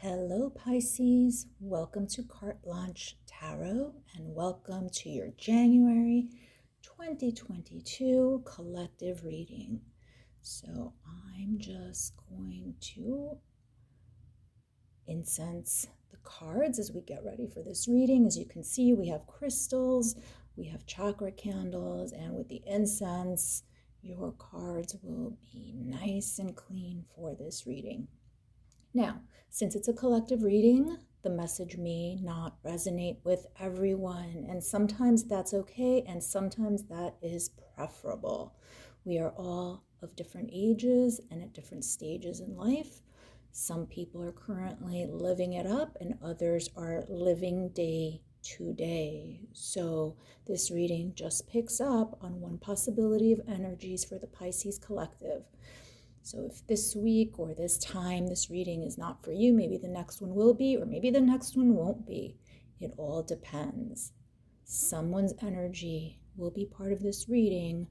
Hello, Pisces. Welcome to Carte Blanche Tarot and welcome to your January 2022 collective reading. So I'm just going to incense the cards as we get ready for this reading. As you can see, we have crystals, we have chakra candles, and with the incense, your cards will be nice and clean for this reading. Now, since it's a collective reading, the message may not resonate with everyone, and sometimes that's okay, and sometimes that is preferable. We are all of different ages and at different stages in life. Some people are currently living it up, and others are living day to day. So this reading just picks up on one possibility of energies for the Pisces collective. So if this week or this time this reading is not for you, maybe the next one will be, or maybe the next one won't be. It all depends. Someone's energy will be part of this reading.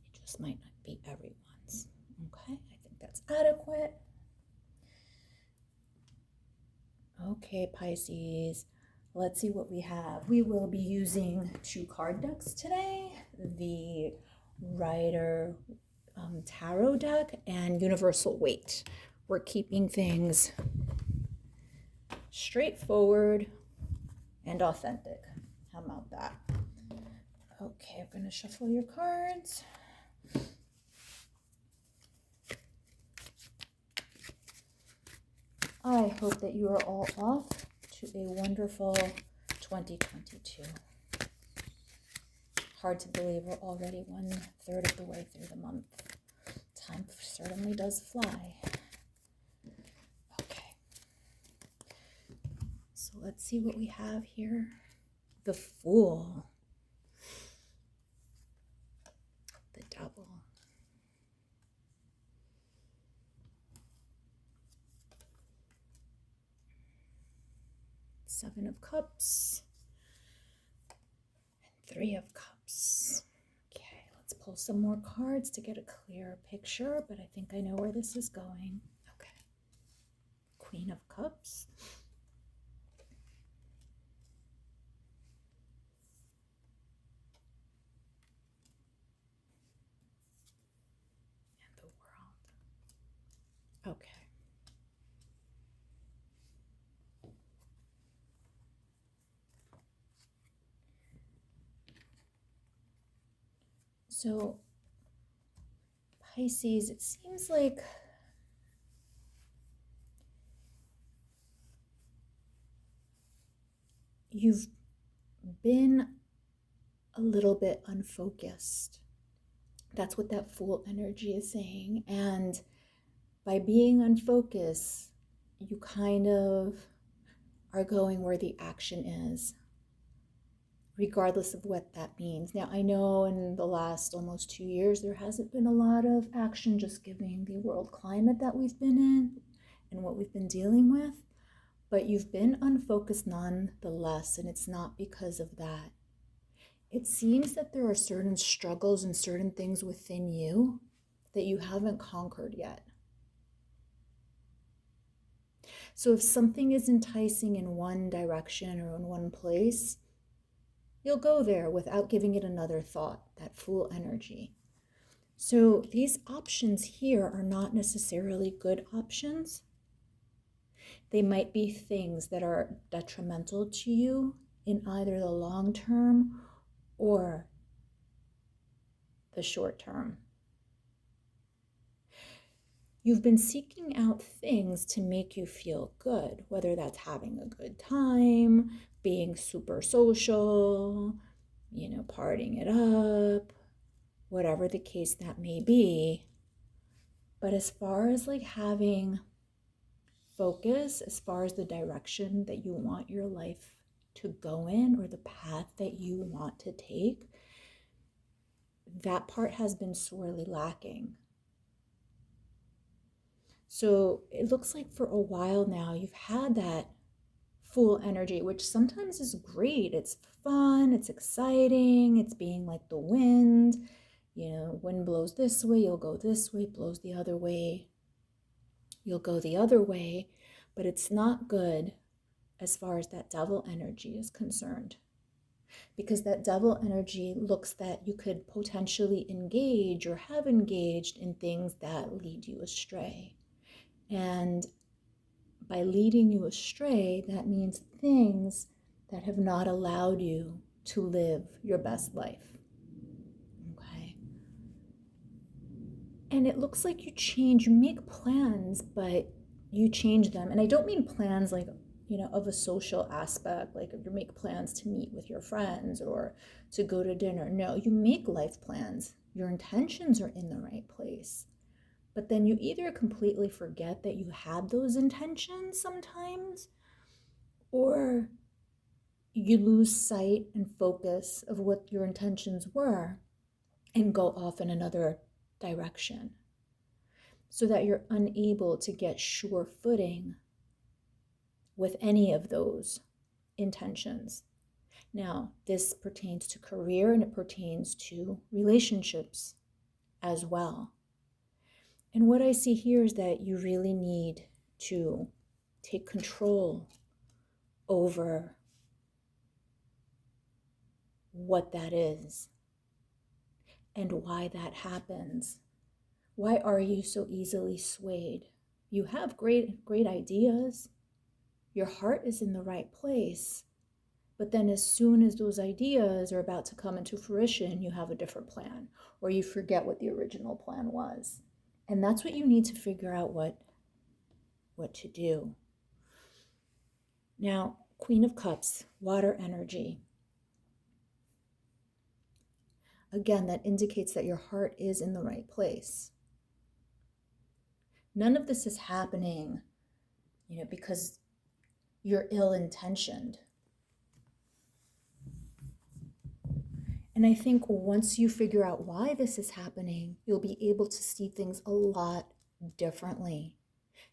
It just might not be everyone's. Okay, I think that's adequate. Okay, Pisces, let's see what we have. We will be using 2 card decks today. The Rider Tarot deck and Universal Weight. We're keeping things straightforward and authentic. How about that? Okay, I'm going to shuffle your cards. I hope that you are all off to a wonderful 2022. Hard to believe we're already 1/3 of the way through the month. Time certainly does fly. Okay. So let's see what we have here. The Fool. The Devil. Seven of Cups. And 3 of Cups. Okay, let's pull some more cards to get a clearer picture, but I think I know where this is going. Okay. Queen of Cups. And the World. Okay. So, Pisces, it seems like you've been a little bit unfocused. That's what that Fool energy is saying. And by being unfocused, you kind of are going where the action is, regardless of what that means. Now, I know in the last almost 2 years, there hasn't been a lot of action, just given the world climate that we've been in and what we've been dealing with. But you've been unfocused nonetheless, and it's not because of that. It seems that there are certain struggles and certain things within you that you haven't conquered yet. So if something is enticing in one direction or in one place, you'll go there without giving it another thought, that Fool energy. So these options here are not necessarily good options. They might be things that are detrimental to you in either the long term or the short term. You've been seeking out things to make you feel good, whether that's having a good time, being super social, partying it up, whatever the case that may be. But as far as like having focus, as far as the direction that you want your life to go in or the path that you want to take, that part has been sorely lacking. So it looks like for a while now, you've had that Fool energy, which sometimes is great. It's fun, it's exciting, it's being like the wind. Wind blows this way, you'll go this way, blows the other way, you'll go the other way. but it's not good as far as that devil energy is concerned. Because that devil energy looks that you could potentially engage or have engaged in things that lead you astray. And by leading you astray, that means things that have not allowed you to live your best life. Okay. And it looks like you make plans, but you change them. And I don't mean plans like, of a social aspect, like you make plans to meet with your friends or to go to dinner. No, you make life plans. Your intentions are in the right place. But then you either completely forget that you had those intentions sometimes, or you lose sight and focus of what your intentions were and go off in another direction, so that you're unable to get sure footing with any of those intentions. Now, this pertains to career and it pertains to relationships as well. And what I see here is that you really need to take control over what that is and why that happens. Why are you so easily swayed? You have great ideas. Your heart is in the right place. But then as soon as those ideas are about to come into fruition, you have a different plan, or you forget what the original plan was. And that's what you need to figure out what to do. Now, Queen of Cups, water energy. Again, that indicates that your heart is in the right place. None of this is happening, because you're ill-intentioned. And I think once you figure out why this is happening, you'll be able to see things a lot differently.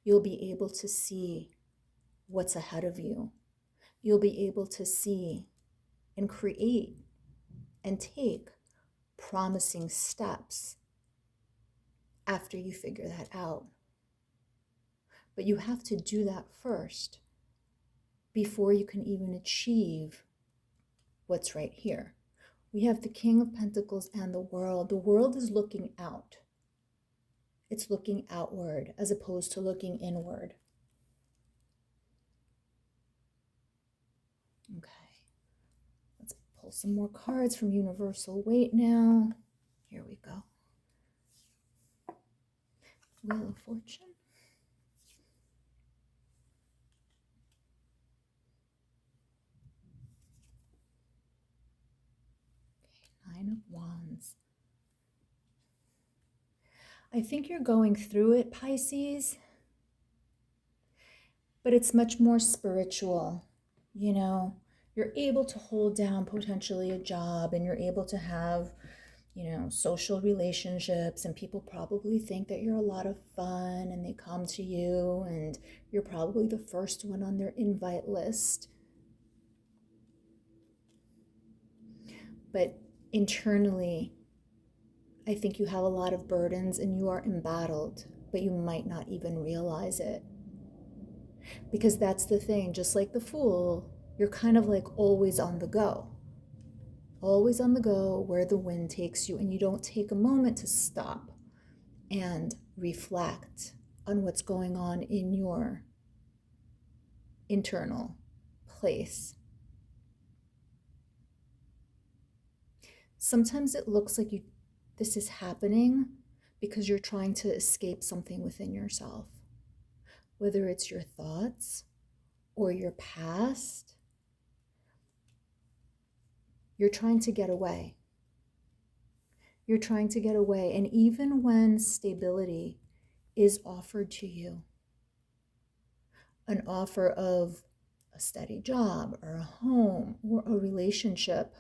You'll be able to see what's ahead of you. You'll be able to see and create and take promising steps after you figure that out. But you have to do that first before you can even achieve what's right here. We have the King of Pentacles and the World. The world is looking out. It's looking outward as opposed to looking inward. Okay. Let's pull some more cards from Universal Weight now. Here we go. Wheel of Fortune. Okay, Nine of Wands. I think you're going through it, Pisces, but it's much more spiritual. You're able to hold down potentially a job, and you're able to have, social relationships, and people probably think that you're a lot of fun, and they come to you, and you're probably the first one on their invite list. But internally, I think you have a lot of burdens and you are embattled, but you might not even realize it. Because that's the thing, just like the Fool, you're kind of like always on the go. Always on the go where the wind takes you, and you don't take a moment to stop and reflect on what's going on in your internal place. Sometimes it looks like this is happening because you're trying to escape something within yourself, whether it's your thoughts or your past. You're trying to get away. You're trying to get away. And even when stability is offered to you, an offer of a steady job or a home or a relationship,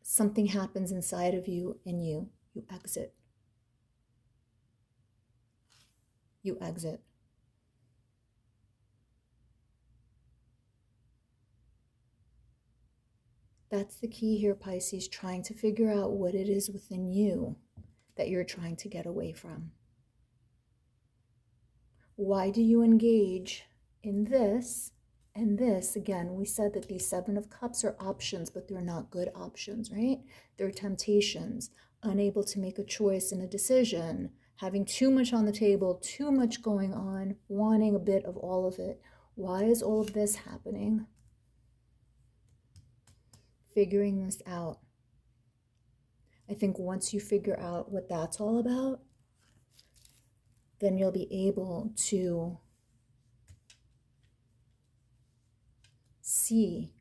something happens inside of you and you exit. You exit. That's the key here, Pisces, trying to figure out what it is within you that you're trying to get away from? Why do you engage in this and this? Again, we said that these Seven of Cups are options, but they're not good options, right? They're temptations, unable to make a choice and a decision, having too much on the table, too much going on, wanting a bit of all of it. Why is all of this happening? Figuring this out. I think once you figure out what that's all about, then you'll be able to see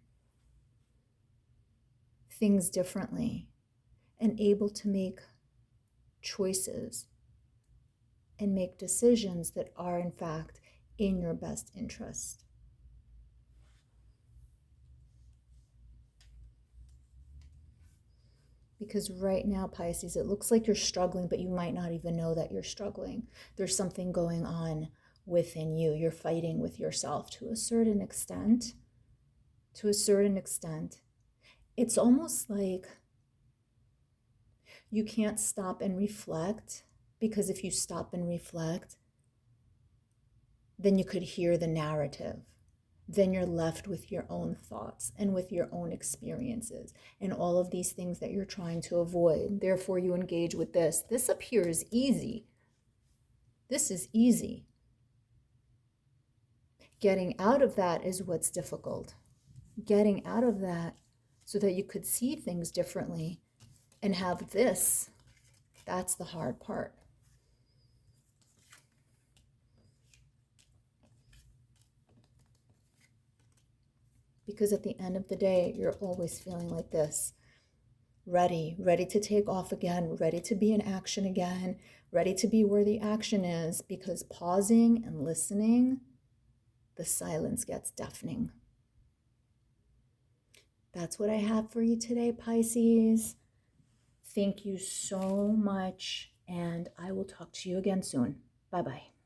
things differently and able to make choices and make decisions that are in fact in your best interest. Because right now, Pisces, it looks like you're struggling, but you might not even know that you're struggling. There's something going on within you. You're fighting with yourself to a certain extent. To a certain extent. It's almost like you can't stop and reflect, because if you stop and reflect, then you could hear the narrative. Then you're left with your own thoughts and with your own experiences and all of these things that you're trying to avoid. Therefore, you engage with this. This up here is easy. This is easy. Getting out of that is what's difficult. Getting out of that so that you could see things differently and have this, that's the hard part. Because at the end of the day, you're always feeling like this. Ready to take off again, ready to be in action again, ready to be where the action is, because pausing and listening, the silence gets deafening. That's what I have for you today, Pisces. Thank you so much, and I will talk to you again soon. Bye-bye.